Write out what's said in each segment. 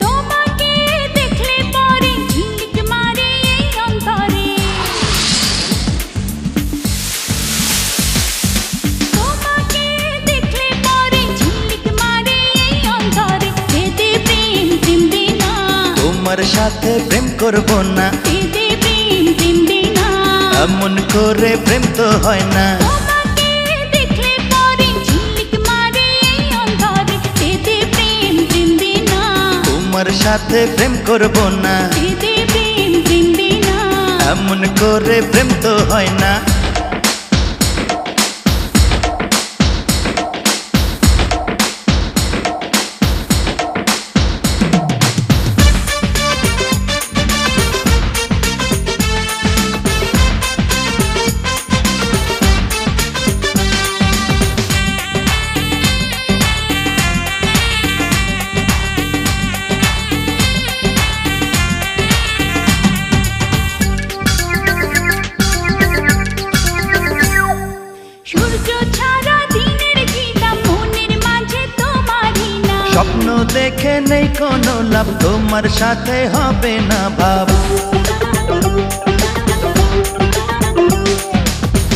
তোমাকে দেখলে পরে ঝিলিক মারে এই অন্তরে, তোমাকে দেখলে পরে ঝিলিক মারে এই অন্তরে, দে প্রেম প্রেম দে না, তোমার সাথে প্রেম করব না, দে প্রেম প্রেম দে না, এমন করে প্রেম তো হয় না। তোমাকে দেখলে পরে ঝিলিক মারে এই অন্তরে, দে প্রেম প্রেম দে না, তোমার সাথে প্রেম করব না, দে প্রেম প্রেম দে না, এমন করে প্রেম তো হয় না। স্বপ্ন দেখে নেই কোনো লাভ, তোমার সাথে হবে না ভাব।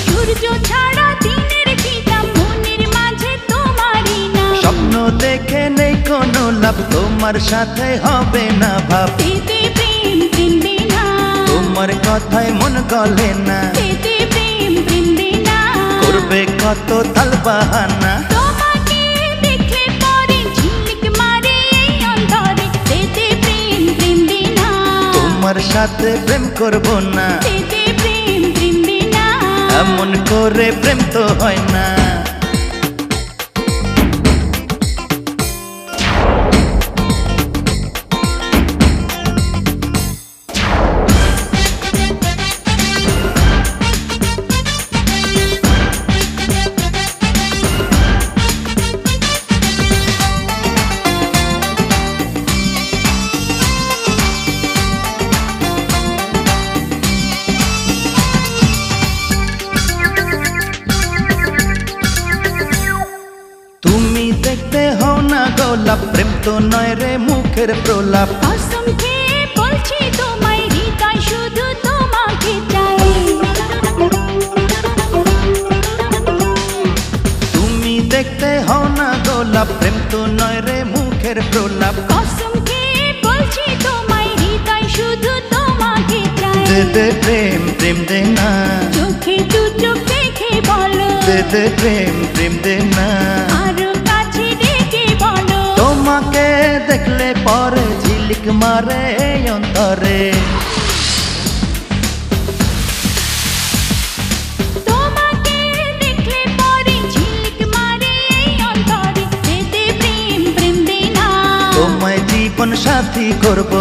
সূর্য ছাড়া দিনের কি দাম, মনের মাঝে তোমারই না, স্বপ্ন দেখে নেই কোনো লাভ, তোমার সাথে হবে না ভাব। দে প্রেম প্রেম দে না, তোমার কথায় মন গলে না, দে প্রেম প্রেম দে না, করবে কত তাল বাহানা। তোমাকে দেখলে পরে ঝিলিক মারে এই অন্তরে, দে প্রেম প্রেম দে না, তোমার সাথে প্রেম করব না, দে প্রেম প্রেম দে না, এমন করে প্রেম তো হয় না। দেখতে হও না গোলাপ, প্রেম তো নয় রে মুখের প্রলাপ। কসম খেয়ে বলছি তোমায়, হৃদয় শুধু তোমাকে চাই। তুমি দেখতে হও না গোলাপ, প্রেম তো নয় রে মুখের প্রলাপ। কসম খেয়ে বলছি তোমায়, হৃদয় শুধু তোমাকে চাই। দে প্রেম প্রেম দে না, চোখে দু চোখ দেখে বলো, দে প্রেম প্রেম দে না, আরো কাছে ডেকে বলো, তোমাকে দেখলে পরে ঝিলিক মারে এই অন্তরে। তোমাকে দেখলে পরে ঝিলিক মারে এই অন্তরে, দে প্রেম প্রেম দে না, তোমায় জীবন সাথী করব,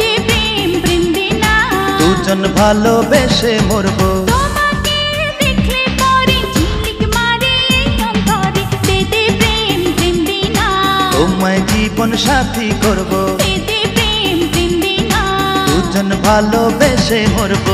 দে প্রেম প্রেম দে না, দুজন ভালোবেসে মরব। তোমাকে দেখলে পরে ঝিলিক মারে এই অন্তরে, দে প্রেম প্রেম দে না, তোমায় জীবন সাথী করব, দে প্রেম প্রেম দে না, দুজন ভালোবেসে মরব।